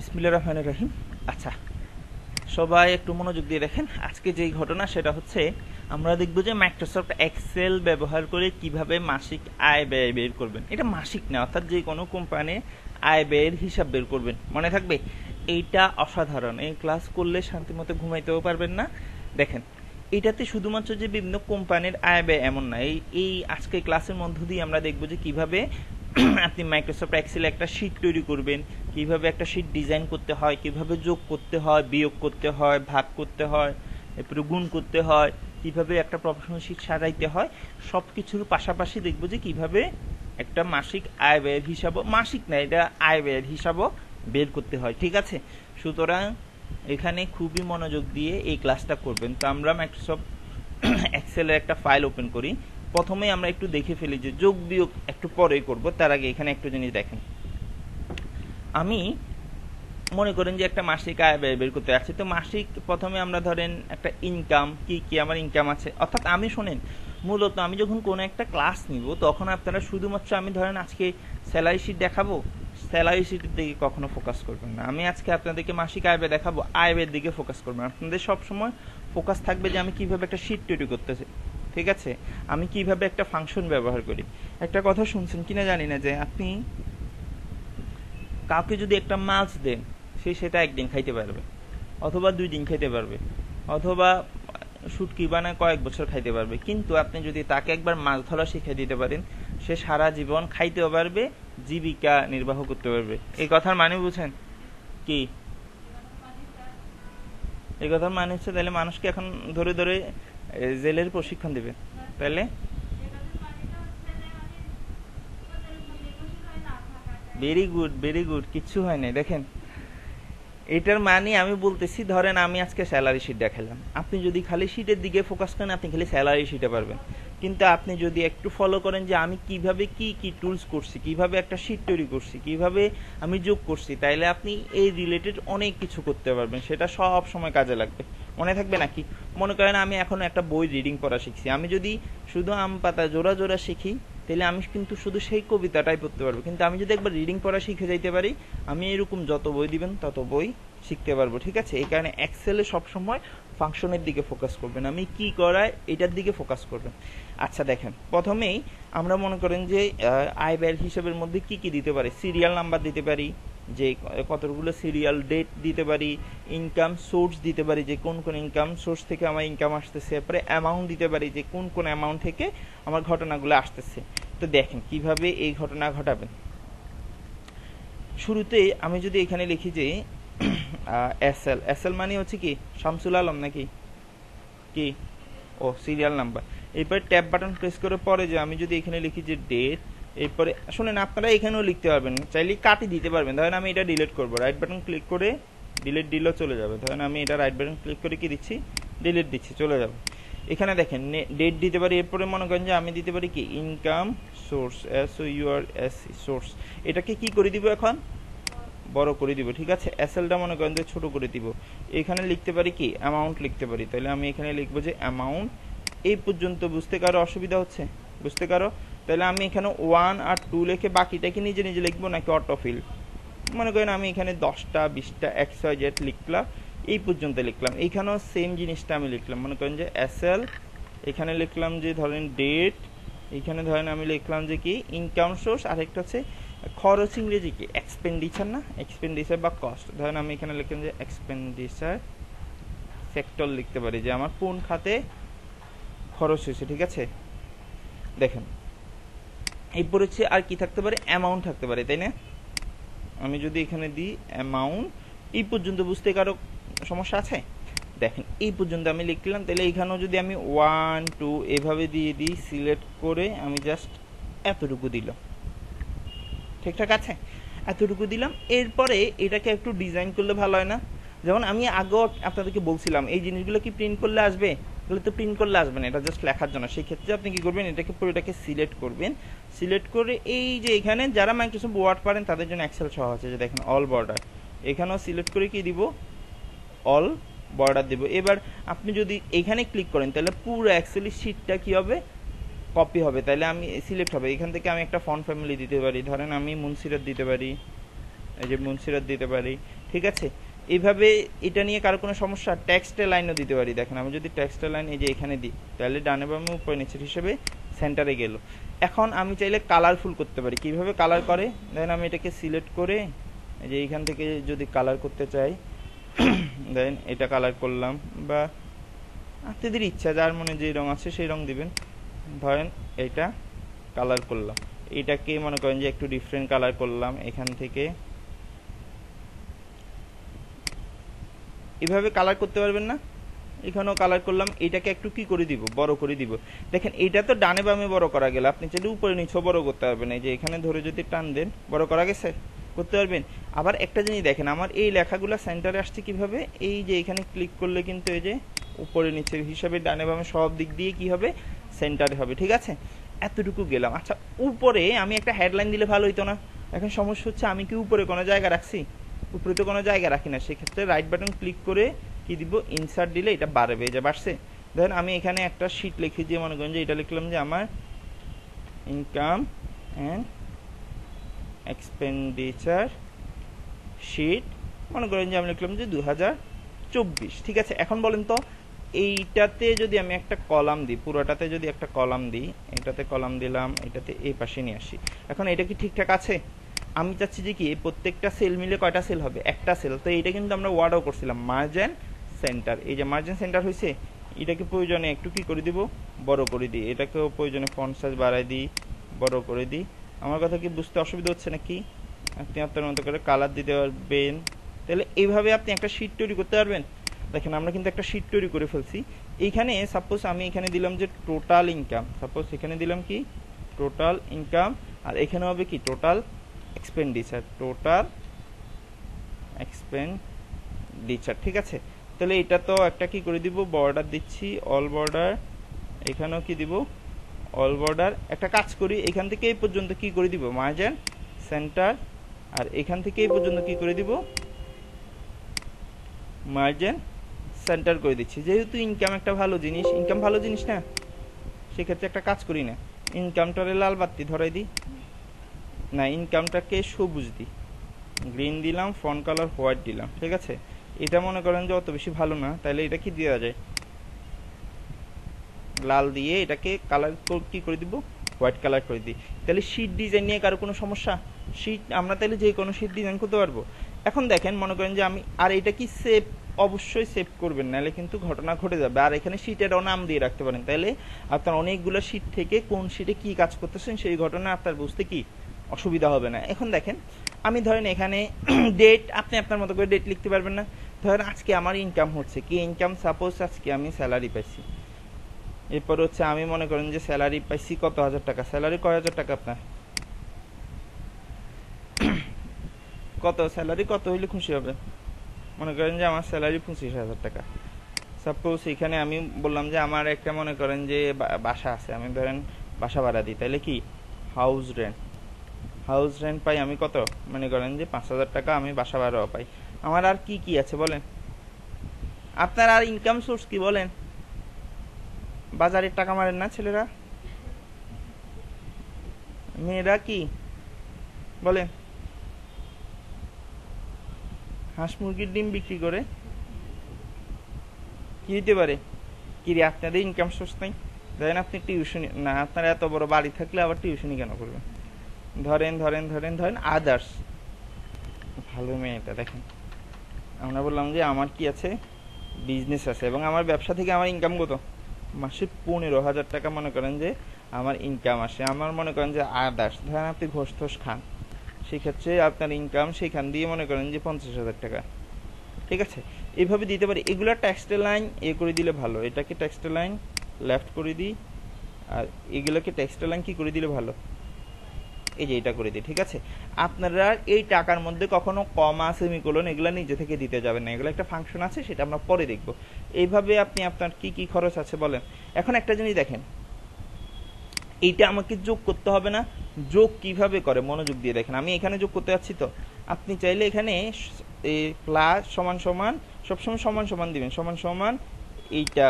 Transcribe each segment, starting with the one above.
বিসমিল্লাহির রহমানির রহিম। আচ্ছা, সবাই একটু মনোযোগ দিয়ে দেখেন। আজকে যেই ঘটনা সেটা হচ্ছে আমরা দেখব যে মাইক্রোসফট এক্সেল ব্যবহার করে কিভাবে মাসিক আয় ব্যয় বের করবেন। এটা মাসিক না, অর্থাৎ যে কোনো কোম্পানির আয় ব্যয়ের হিসাব বের করবেন। মনে থাকবে, এইটা অসাধারণ। এই ক্লাস করলে শান্তিমতো ঘুমাইতেও পারবেন না। দেখেন, এটাতে শুধুমাত্র যে বিভিন্ন কোম্পানির আয় ব্যয় এমন না। এই আজকে ক্লাসের মধ্য দিয়ে আমরা দেখব যে কিভাবে আপনি মাইক্রোসফট এক্সেলে একটা শীট তৈরি করবেন, কিভাবে একটা শীট ডিজাইন করতে হয়, কিভাবে যোগ করতে হয়, বিয়োগ করতে হয়, ভাগ করতে হয়, এরপরে গুণ করতে হয়, কিভাবে একটা প্রফেশনাল শীট সাজাইতে হয়। সব কিছুর পাশাপাশি দেখব যে কিভাবে একটা মাসিক আয় ব্যয়ের হিসাবও, মাসিক না, এটা আয় ব্যয়ের হিসাবও বের করতে হয়। ঠিক আছে? সুতরাং এখানে খুবই মনোযোগ দিয়ে এই ক্লাসটা করবেন। তো আমরা মাইক্রোসফট এক্সেলের একটা ফাইল ওপেন করি। প্রথমে আমরা একটু দেখে ফেলি যে যোগ বিয়োগ একটু পরেই করব, তার আগে এখানে একটু জিনিস দেখেন। আমি মনে করেন যে একটা মাসিক আয় ব্যয় বের করতে যাচ্ছি। তো মাসিক প্রথমে আমরা ধরেন একটা ইনকাম, কি কি আমার ইনকাম আছে, অর্থাৎ আমি শোনেন, মূলত আমি যখন কোনো একটা ক্লাস নিব তখন আপনারা শুধুমাত্র, আমি ধরেন আজকে স্যালারি শিট দেখাবো, স্যালারি শিটের দিকে কখনো ফোকাস করবেন না। আমি আজকে আপনাদেরকে মাসিক আয় ব্যয় দেখাবো, আয় ব্যয়ের দিকে ফোকাস করবেন। আপনাদের সবসময় ফোকাস থাকবে যে আমি কিভাবে একটা শিট তৈরি করতেছি, ঠিক আছে, আমি কিভাবে একটা ফাংশন ব্যবহার করি। একটা কথা শুনছেন কিনা জানি না, যে আপনি কাউকে যদি একটা মাছ দেন, সে সেটা একদিন খাইতে পারবে, অথবা 2 দিন খাইতে পারবে, অথবা শুটকি বানায় কয়েক বছর খাইতে পারবে। কিন্তু আপনি যদি তাকে একবার মাছ ধরা শিখিয়ে দিতে পারেন, সে সারা জীবন খাইতেও পারবে, জীবিকা নির্বাহ করতে পারবে। এই কথার মানে বুঝেন কি? এই কথার মানে হচ্ছে, তাহলে মানুষকে এখন ধরে ধরে জেলের প্রশিক্ষণ দিবে, তাহলে ভেরি গুড, ভেরি গুড, কিচ্ছু হয় নাই। দেখেন, এটার মানে আমি বলতেছি, ধরেন আমি আজকে স্যালারি শিট দেখালাম, আপনি যদি খালি শিটের দিকে ফোকাস করেন, আপনি খালি স্যালারি শিটে পারবেন। কিন্তু আপনি যদি একটু ফলো করেন যে আমি কিভাবে কি কি টুলস করছি, কিভাবে একটা শিট তৈরি করছি, কিভাবে আমি যোগ করছি, তাইলে আপনি এই রিলেটেড অনেক কিছু করতে পারবেন। সেটা সব সময় কাজে লাগবে। মনে থাকবে নাকি? মনে করেন আমি এখন একটা বই রিডিং পড়া শিখছি, আমি যদি শুধু আম পাতা জোড়া জোড়া শিখি, তাহলে আমি কিন্তু শুধু সেই কবিতাটাই পড়তে পারবো। কিন্তু আমি যদি একবার রিডিং পড়া শিখে যাইতে পারি, আমি এরকম যত বই দিবেন তত বই শিখতে পারবো। ঠিক আছে? এই কারণে এক্সেলে সবসময় ফাংশনের দিকে ফোকাস করবেন, আমি কি করাই এটার দিকে ফোকাস করবেন। আচ্ছা দেখেন, প্রথমেই আমরা মনে করেন যে আয় ব্যয়ের হিসাবের মধ্যে কি কি দিতে পারি। সিরিয়াল নাম্বার দিতে পারি, যে কতগুলো সিরিয়াল, ডেট দিতে পারি, ইনকাম সোর্স দিতে পারি, যে কোন কোন ইনকাম সোর্স থেকে আমার ইনকাম আসতেছে, তারপরে অ্যামাউন্ট দিতে পারি, যে কোন কোন অ্যামাউন্ট থেকে আমার ঘটনাগুলো আসতেছে। তো দেখেন কিভাবে এই ঘটনা ঘটাবেন। শুরুতে আমি যদি এখানে লিখি যে এসএল, এসএল মানে হচ্ছে কি শামসুল আলম নাকি কি, ও সিরিয়াল নাম্বার। এরপরে ট্যাব বাটন প্রেস করে পরে যে আমি যদি এখানে লিখি যে ডেট, এরপরে শুনেন আপনারা এখানেও লিখতে পারবেন, চাইলে কাটি দিতে পারবেন। ধরেন আমি এটা ডিলিট করবো, রাইট বাটন ক্লিক করে ডিলিট দিলেও চলে যাবে। ধরেন আমি এটা রাইট বাটন ক্লিক করে কি দিচ্ছি, ডিলিট দিচ্ছি, চলে যাবে। এখানে দেখেন ডেট দিতে পারি। এরপরে মনে করেন যে আমি দিতে পারি কি ইনকাম সোর্স, SOURS সোর্স। এটাকে কি করে দিব, এখন বড় করে দিব। ঠিক আছে? এসএলটা মনে করেন যে ছোট করে দিব। এখানে লিখতে পারি কি অ্যামাউন্ট লিখতে পারি, তাহলে আমি এখানে লিখবো যে অ্যামাউন্ট। এই পর্যন্ত বুঝতে কারো অসুবিধা হচ্ছে? বুঝতে কারো? তাহলে আমি এখানে 1 আর 2 লিখে বাকিটা কি নিজে নিজে লিখবো নাকি অটোফিল? মনে করেন আমি এখানে 10টা 20টা XYZ লিখলাম, এই পর্যন্ত লিখলাম। এইখানেও সেম জিনিসটা আমি লিখলাম, মনে করেন যে এসএল, এখানে লিখলাম যে ধরেন ডেট, এখানে ধরেন আমি লিখলাম যে কি ইনকাম সোর্স, আর একটা হচ্ছে খরচ, ইংরেজি কি এক্সপেন্ডিচার না, এক্সপেন্ডিচার বা কস্ট। ধরেন আমি এখানে লিখলাম যে এক্সপেন্ডিচার সেক্টর, লিখতে পারি যে আমার কোন খাতে খরচ হয়েছে। ঠিক আছে? দেখেন এরপর হচ্ছে আর কি থাকতে পারে, অ্যামাউন্ট থাকতে পারে, তাই না? আমি যদি এখানে দিই অ্যামাউন্ট, এই পর্যন্ত বুঝতে কারো সমস্যা আছে? দেখেন এই পর্যন্ত আমি লিখলাম, তাহলে এখানেও যদি আমি 1 2 এভাবে দিয়ে দিই, সিলেক্ট করে আমি জাস্ট এতটুকু দিলাম। ঠিকঠাক আছে? এতটুকু দিলাম। এরপরে এটাকে একটু ডিজাইন করলে ভালো হয় না? যেমন আমি আগেও আপনাদেরকে বলছিলাম, এই জিনিসগুলো কি প্রিন্ট করলে আসবে? এগুলো তো প্রিন্ট করলে আসবে না, এটা জাস্ট লেখার জন্য। সেই ক্ষেত্রে আপনি কি করবেন, এটাকে পুরোটাকে সিলেক্ট করবেন। সিলেক্ট করে এই যে এখানে যারা মাইক্রোসফট ওয়ার্ড পারেন তাদের জন্য এক্সেল সহজ আছে, যে দেখেন অল বর্ডার, এখানেও সিলেক্ট করে কি দিব, অল বর্ডার দিব। এবার আপনি যদি এখানে ক্লিক করেন, তাহলে পুরো এক্সেল শিটটা কি হবে, কপি হবে। তাহলে আমি সিলেক্ট হবে, এখান থেকে আমি একটা ফন্ট ফ্যামিলি দিতে পারি, ধরেন আমি মুনসিরাত দিতে পারি, এই যে মুনসিরাত দিতে পারি। ঠিক ঠিক আছে। এইভাবে এটা নিয়ে কারো কোনো সমস্যা? টেক্সটের লাইনও দিতে পারি। দেখেন আমি যদি টেক্সটের লাইন এই যে এখানে দিই, তাহলে ডানে বামে উপরে নিচের হিসেবে সেন্টারে গেল। এখন আমি চাইলে কালারফুল করতে পারি। কিভাবে কালার করে? দেন আমি এটাকে সিলেক্ট করে এই যে এইখান থেকে যদি কালার করতে চাই, দেন এটা কালার করলাম, বা আপনাদের ইচ্ছা, যার মনে যে রং আছে সেই রং দিবেন। ধরেন এইটা কালার করলাম, এটাকে মনে করেন যে একটু ডিফারেন্ট কালার করলাম এখান থেকে। এভাবে কালার করতে পারবেন না? এখানেও কালার করলাম, এটাকে একটু কি করে দিব, বড় করে দিব। দেখেন এটা তো ডানে বামে বড় করা গেল, আপনি চাইলে উপরে নিচেও বড় করতে পারবেন। এই যে এখানে ধরে যদি টান দেন, বড় করা গেছে, করতে পারবেন। আবার একটা জিনিস দেখেন, আমার এই লেখাগুলো সেন্টারে আসছে কিভাবে? এই যে এখানে ক্লিক করলে কিন্তু এই যে উপরে নিচের হিসাবে ডানে বামে সব দিক দিয়ে কি হবে, সেন্টারে হবে। ঠিক আছে, এতটুকু গেলাম। আচ্ছা, উপরে আমি একটা হেডলাইন দিলে ভালো হইতো না? এখন সমস্যা হচ্ছে আমি কি উপরে কোনো জায়গা রাখছি? উপরে তো কোনো জায়গা রাখি না। সেক্ষেত্রে রাইট বাটন ক্লিক করে কি দিব, ইনসার্ট দিলে এটা বাড়বে, এই যে বাড়ছে। ধরেন আমি এখানে একটা শিট লিখে দিয়ে মনে করেন যে এটা লিখলাম যে আমার ইনকাম অ্যান্ড এক্সপেন্ডিচার শিট, মনে করেন যে আমি লিখলাম যে 2024। ঠিক আছে, এখন বলেন তো এইটাতে যদি আমি একটা কলাম দিই, পুরোটাতে যদি একটা কলাম দিই, এটাতে কলাম দিলাম, এটাতে এই পাশে নিয়ে আসি, এখন এটা কি ঠিকঠাক আছে? আমি চাচ্ছি যে কি প্রত্যেকটা সেল মিলে কয়টা সেল হবে, একটা সেল। তো এইটা কিন্তু আমরা ওয়ার্ডও করছিলাম, মার্জিন সেন্টার। এই যে মার্জিন সেন্টার হয়েছে, এটাকে প্রয়োজনে একটু কি করে দিব, বড় করে দিই। এটাকেও প্রয়োজনে ফন্ট সাইজ বাড়াই দিই, বড় করে দিই। আমার কথা কি বুঝতে অসুবিধা হচ্ছে নাকি? আপনি আপনার মতো করে কালার দিতে পারবেন। তাহলে এইভাবে আপনি একটা শীট তৈরি করতে পারবেন। দেখেন আমরা কিন্তু একটা শীট তৈরি করে ফেলছি। এইখানে সাপোজ আমি এখানে দিলাম যে টোটাল ইনকাম, সাপোজ এখানে দিলাম কি টোটাল ইনকাম, আর এখানে হবে কি টোটাল এক্সপেন্ডিচার, টোটাল এক্সপেন্ডিচার। ঠিক আছে, তাহলে এটা তো একটা কি করে দিব, বর্ডার দিচ্ছি, অল বর্ডার। এখানেও কি দিব, অল বর্ডার। একটা কাজ করি, এখান থেকে এই পর্যন্ত কি করে দিব, মার্জিন সেন্টার, আর এখান থেকে এই পর্যন্ত কি করে দিব, মার্জিন সেন্টার করে দিচ্ছি। যেহেতু ইনকাম একটা ভালো জিনিস, ইনকাম ভালো জিনিস না, সেক্ষেত্রে একটা কাজ করি না, ইনকামটারে লাল বাতি ধরাই দিই, না ইনকামটাকে সবুজ দিই, গ্রিন দিলাম, ফন্ট কালার হোয়াইট দিলাম। ঠিক আছে, এটা মনে করেন যে অত বেশি ভালো না, তাহলে এটা কি দেওয়া যায়, লাল দিয়ে এটাকে কালার কি করে দিব, হোয়াইট কালার করে দিই। তাহলে শীট ডিজাইন নিয়ে কারো কোনো সমস্যা? শীট আমরা তাহলে যে কোনো শীট ডিজাইন করতে পারবো। এখন দেখেন মনে করেন যে আমি, আর এটা কি সেভ, অবশ্যই সেভ করবেন, নাহলে কিন্তু ঘটনা ঘটে যাবে। আর এখানে শীটেরও নাম দিয়ে রাখতে পারেন, তাহলে আপনার অনেকগুলো শীট থেকে কোন শীটে কি কাজ করতেছেন সেই ঘটনা আপনার বুঝতে কি অসুবিধা হবে না। এখন দেখেন আমি ধরেন এখানে ডেট, আপনি আপনার মতো করে ডেট লিখতে পারবেন না। ধরেন আজকে আমার ইনকাম হচ্ছে কি, ইনকাম সাপোজ আজকে আমি স্যালারি পাইছি, এরপর হচ্ছে আমি মনে করেন যে স্যালারি পাইছি কত হাজার টাকা, স্যালারি কয় হাজার টাকা আপনার, কত স্যালারি কত হইলে খুশি হবে? মনে করেন যে আমার স্যালারি 25,000 টাকা। সাপোজ এখানে আমি বললাম যে আমার একটা মনে করেন যে বাসা আছে, আমি ধরেন বাসা ভাড়া দিই, তাহলে কি হাউস রেন্ট, হাউস রেন্ট পাই আমি কত, মনে করেন যে 5,000 টাকা আমি বাসা ভাড়াও পাই। আমার আর কি কি আছে বলেন, আপনার আর ইনকাম সোর্স কি বলেন? বাজারের টাকা মারেন না ছেলেরা, মেয়েরা কি বলেন, হাঁস মুরগির ডিম বিক্রি করে কি হইতে পারে? কি রে আপনাদের ইনকাম সোর্স নাই? ধরেন আপনি টিউশনি না, আপনার এত বড় বাড়ি থাকলে আবার টিউশনি কেন করবেন? ধরেন ধরেন ধরেন ধরেন আদার্স, ভালো মেয়েটা দেখেন, আমরা বললাম যে আমার কি আছে, বিজনেস আছে, এবং আমার ব্যবসা থেকে আমার ইনকাম কত, মাসে 15,000 টাকা মনে করেন যে আমার ইনকাম আসে। আমার মনে করেন যে আদার্স, ধরেন আপনি ঘোষ টোষ খান, সেক্ষেত্রে আপনার ইনকাম সেখান দিয়ে মনে করেন যে 50,000 টাকা। ঠিক আছে, এইভাবে দিতে পারি। এগুলো টেক্সটের লাইন এ করে দিলে ভালো, এটাকে টেক্সটের লাইন লেফট করে দিই, আর এগুলোকে টেক্সটের লাইন কি করে দিলে ভালো, এই যে এটা করে দিই। ঠিক আছে, আপনারা এই টাকার মধ্যে কখনো কমা সেমিকোলন এগুলো নিজে থেকে দিতে যাবেন না, এগুলো একটা ফাংশন আছে, সেটা আমরা পরে দেখব। এইভাবে আপনি আপনার কি কি খরচ আছে বলেন। এখন একটা জিনিস দেখেন, এইটা আমাকে যোগ করতে হবে না, যোগ কিভাবে করে মনোযোগ দিয়ে দেখেন। আমি এখানে যোগ করতে যাচ্ছি, তো আপনি চাইলে এখানে প্লাস সমান সমান সবসময় সমান সমান দিবেন, সমান সমান এইটা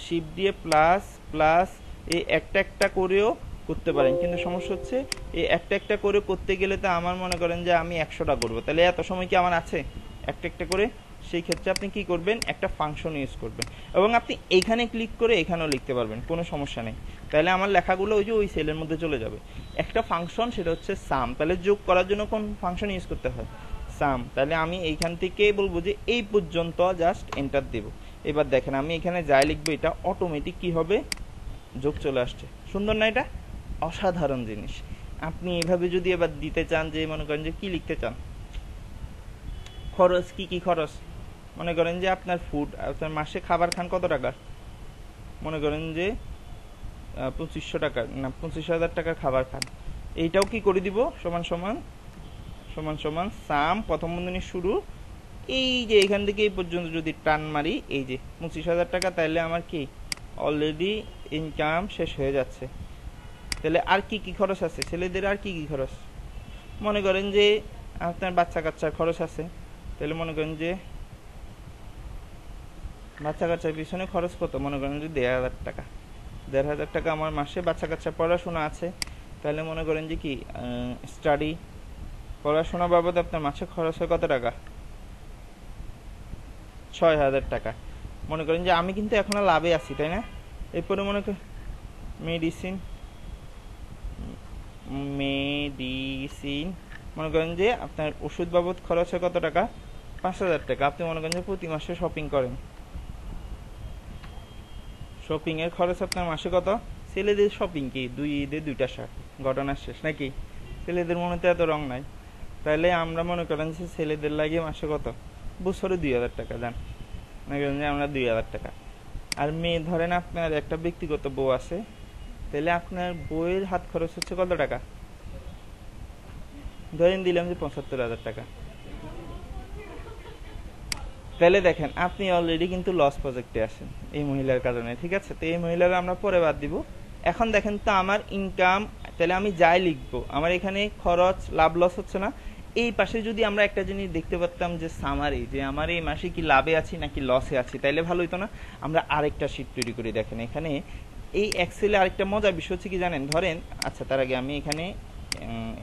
শিফট দিয়ে প্লাস প্লাস, এই একটা একটা করেও করতে পারেন, কিন্তু সমস্যা হচ্ছে এই একটা একটা করে করতে গেলে তো আমার মনে করেন যে আমি 100টা করবো, তাহলে এত সময় কি আমার আছে? একটা একটা করে। সেই ক্ষেত্রে আপনি কি করবেন, একটা ফাংশন ইউজ করবেন এবং আপনি এইখানে ক্লিক করে এখানেও লিখতে পারবেন, কোনো সমস্যা নেই। তাহলে আমার লেখাগুলো ওই যে ওই সেলের মধ্যে চলে যাবে। একটা ফাংশন, সেটা হচ্ছে সাম। তাহলে যোগ করার জন্য কোন ফাংশন ইউজ করতে হয়, সাম। তাহলে আমি এইখান থেকে বলবো যে এই পর্যন্ত জাস্ট এন্টার দেব। এবার দেখেন আমি এখানে যাই লিখবো, এটা অটোমেটিক কি হবে, যোগ চলে আসছে। সুন্দর না এটা? অসাধারণ জিনিস। আপনি এভাবে যদি এবার দিতে চান, যে মনে করেন যে কি লিখতে চান, খরচ, কি কি খরচ, মনে করেন যে আপনার ফুড, আপনার মাসে খাবার খান কত টাকা, মনে করেন যে 2500 টাকা না 25,000 টাকার খাবার খান, এইটাও কি করে দিব, সমান সমান সমান সমান সাম, প্রথম বন্ধনী শুরু, এই যে এখান থেকে এই পর্যন্ত যদি টান মারি, এই যে 25,000 টাকা, তাহলে আমার কি অলরেডি ইনকাম শেষ হয়ে যাচ্ছে। তাহলে আর কি কি খরচ আছে, ছেলেদের আর কি কি খরচ, মনে করেন যে আপনার বাচ্চা কাচ্চার খরচ আছে, তাহলে মনে করেন যে বাচ্চা কাচ্চার পিছনে খরচ কত, মনে করেন যে 1,500 টাকা। 1,500 টাকা আমার মাসে বাচ্চা কাচ্চার পড়াশোনা আছে, তাহলে মনে করেন যে কি স্টাডি, পড়াশোনা বাবদ আপনার মাসে খরচ হয় কত টাকা, 6,000 টাকা। মনে করেন যে আমি কিন্তু এখনো লাভে আছি, তাই না? এরপরে মনে করেন মেডিসিন, মনে করেন যে আপনার ওষুধ বাবদ খরচ হয় কত টাকা, 5,000 টাকা। আপনি মনে করেন যে প্রতি মাসে শপিং করেন, শপিং এর খরচ আপনার মাসে কত, ছেলেদের শপিং কি 2 ঈদে 2টা শার্ট, ঘটনা শেষ নাকি? ছেলেদের মনে তো এত রং নাই। তাহলে আমরা মনে করেন যে ছেলেদের লাগে মাসে কত, বছরে 2,000 টাকা দেন, মনে করেন যে আমরা 2,000 টাকা। আর মেয়ে ধরেন আপনার একটা ব্যক্তিগত বউ আছে, তাহলে আপনার বইয়ের হাত খরচ হচ্ছে কত টাকা, ধরেন দিলাম যে 75,000 টাকা। তাহলে দেখেন আপনি অলরেডি কিন্তু লস প্রজেক্টে আসেন এই মহিলার কারণে, ঠিক আছে? তো এই মহিলারা আমরা পরে বাদ দিব। এখন দেখেন তো আমার ইনকাম, তাহলে আমি যাই লিখবো আমার এখানে খরচ লাভ লস হচ্ছে না। এই পাশে যদি আমরা একটা জিনিস দেখতে পারতাম যে সামারি, যে আমার এই মাসে কি লাভে আছি নাকি লসে আছি, তাইলে ভালো হইতো না? আমরা আরেকটা শীট তৈরি করি। দেখেন এখানে এই এক্সেলে আরেকটা মজার বিষয় হচ্ছে কি জানেন, ধরেন, আচ্ছা তার আগে আমি এখানে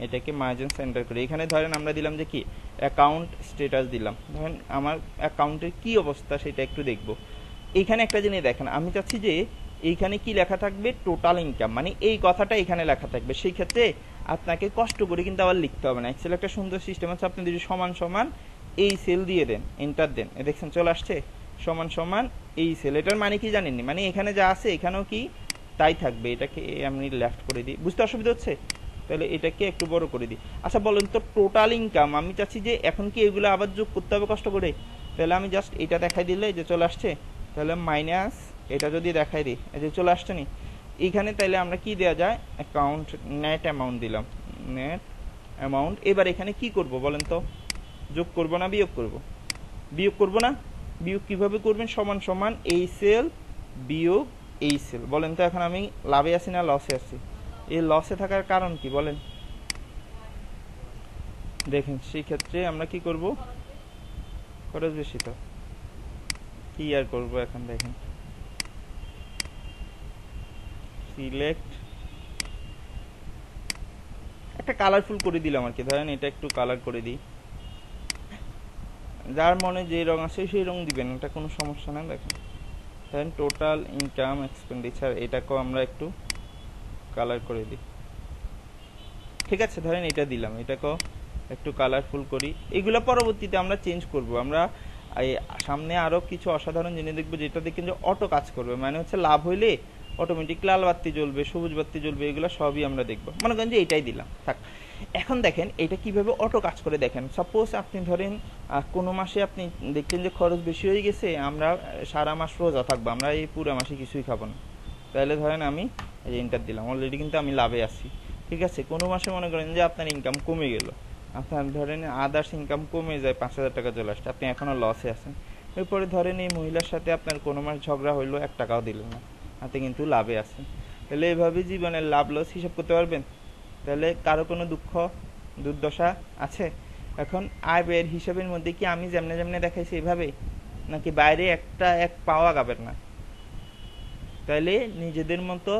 এটাকে মার্জিন সেন্টার করি। এখানে ধরেন আমরা দিলাম যে কি অ্যাকাউন্ট স্ট্যাটাস দিলাম, ধরেন আমার অ্যাকাউন্টের কি অবস্থা সেটা একটু দেখব। এইখানে একটা জিনিস দেখেন, আমি চাচ্ছি যে এইখানে কি লেখা থাকবে, টোটাল ইনকাম, মানে এই কথাটা এখানে লেখা থাকবে। সেই ক্ষেত্রে আপনাকে কষ্ট করে কিন্তু আবার লিখতে হবে না। এক্সেল একটা সুন্দর সিস্টেম আছে, আপনি যদি সমান সমান এই সেল দিয়ে দেন, এন্টার দেন, দেখছেন চলে আসছে সমান সমান এই সেল। এটার মানে কি জানেননি, মানে এখানে যা আছে এখানেও কি তাই থাকবে। এটাকে আমি লেফট করে দিই, বুঝতে অসুবিধা হচ্ছে? তাহলে এটাকে একটু বড় করে দিই। আচ্ছা বলেন তো, টোটাল ইনকাম আমি চাচ্ছি যে এখন কি এগুলো আবার যোগ করতে হবে কষ্ট করে? তাহলে আমি জাস্ট এটা দেখাই দিলে যে চলে আসছে। তাহলে মাইনাস এটা যদি দেখাই দিই, এই যে চলে আসছে নি এইখানে। তাহলে আমরা কি দেওয়া যায়, অ্যাকাউন্ট নেট অ্যামাউন্ট দিলাম, নেট অ্যামাউন্ট। এবার এখানে কি করব বলেন তো, যোগ করব না বিয়োগ করব? বিয়োগ করব না? বিয়োগ কিভাবে করবেন, সমান সমান এই সেল বিয়োগ এই সেল। বলেন তো এখন আমি লাভে আছি না লসে আছি? এই লসে থাকার কারণ কি বলেন? দেখেন সেই ক্ষেত্রে আমরা কি করব, খরচ বেশি, তো কি আর করব এখন। দেখেন সিলেক্ট, একটা কালারফুল করে দিলাম আর কি। ধরেন এটা একটু কালার করে দিই, যার মনে যে রং আছে সেই রং দিবেন, এটা কোনো সমস্যা না। দেখেন ধরেন টোটাল ইনকাম এক্সপেন্ডিচার, এটাকেও আমরা একটু কালার করে দিই, ঠিক আছে? ধরেন এটা দিলাম, এটাকেও একটু কালারফুল করি। এগুলো পরবর্তীতে আমরা চেঞ্জ করব। আমরা সামনে আরো কিছু অসাধারণ জিনিস দেখবো, যেটা দেখেন যে অটো কাজ করবে, মানে হচ্ছে লাভ হইলে অটোমেটিক লাল বাতি জ্বলবে, সবুজ বাতি জ্বলবে, এগুলো সবই আমরা দেখবো। মনে করেন যে এটাই দিলাম, থাক। এখন দেখেন এটা কিভাবে অটো কাজ করে। দেখেন সাপোজ আপনি ধরেন কোনো মাসে আপনি দেখলেন যে খরচ বেশি হয়ে গেছে, আমরা সারা মাস রোজা থাকবো, আমরা এই পুরো মাসে কিছুই খাবো না। তাহলে ধরেন আমি এন্টার দিলাম, অলরেডি কিন্তু আমি লাভে আছি, ঠিক আছে? কোনো মাসে মনে করেন যে আপনার ইনকাম কমে গেল, আপনার ধরেন আদার্স ইনকাম কমে যায়, 5,000 টাকা চলে আসছে, আপনি এখনো লসে আছেন। এরপরে ধরেন এই মহিলার সাথে আপনার কোনো মাস ঝগড়া হইলো, 1 টাকাও দিলেন না, আপনি কিন্তু লাভে আছেন। তাহলে এভাবে জীবনের লাভ লস হিসাব করতে পারবেন। তাহলে কারো কোনো দুঃখ দুর্দশা আছে? এখন আয় ব্যয়ের হিসাবের মধ্যে কি আমি যেমনে যেমনে দেখাইছি এভাবে, নাকি বাইরে একটা এক পাওয়া যাবে না? তাহলে নিজেদের মতো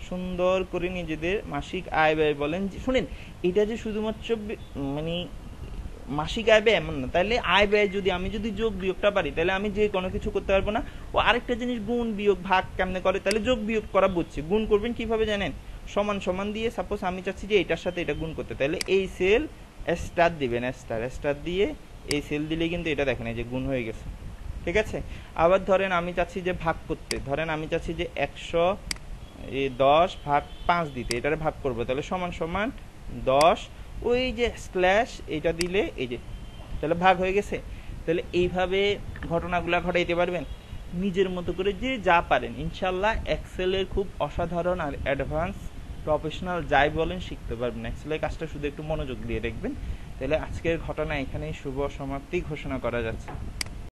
সুন্দর করে নিজেদের মাসিক আয় ব্যয় বলেন। শুনেন, এটা যে শুধুমাত্র মানে মাসিক আয় ব্যয় এমন না। তাহলে আয় ব্যয় যদি আমি যদি যোগ বিয়োগটা পারি, তাহলে আমি যে কোনো কিছু করতে পারবো না। ও আরেকটা জিনিস, গুণ বিয়োগ ভাগ কেমনে করে, তাহলে যোগ বিয়োগ করা বুঝছি। গুণ করবেন কিভাবে জানেন? সমান সমান দিয়ে, সাপোজ আমি চাচ্ছি যে এটার সাথে এটা গুণ করতে, তাহলে এই সেল স্টার দিবেন, স্টার দিয়ে এই সেল দিলে কিন্তু এটা দেখেন এই যে গুণ হয়ে গেছে, ঠিক আছে। আবার ধরেন আমি চাচ্ছি যে ভাগ করতে, ধরেন আমি চাচ্ছি যে 110 ভাগ 5 দিতে, এটারে ভাগ করবো, তাহলে সমান সমান 10, ওই যে স্ল্যাশ এটা দিলে এই যে, তাহলে ভাগ হয়ে গেছে। তাহলে এইভাবে ঘটনাগুলো ঘটাইতে পারবেন নিজের মতো করে, যে যা পারেন। ইনশাল্লাহ এক্সেলের খুব অসাধারণ আর অ্যাডভান্স প্রফেশনাল যাই বলেন শিখতে পারবেন। এক্সেলের কাজটা শুধু একটু মনোযোগ দিয়ে দেখবেন। তাহলে আজকের ঘটনা এখানেই শুভ সমাপ্তি ঘোষণা করা যাচ্ছে।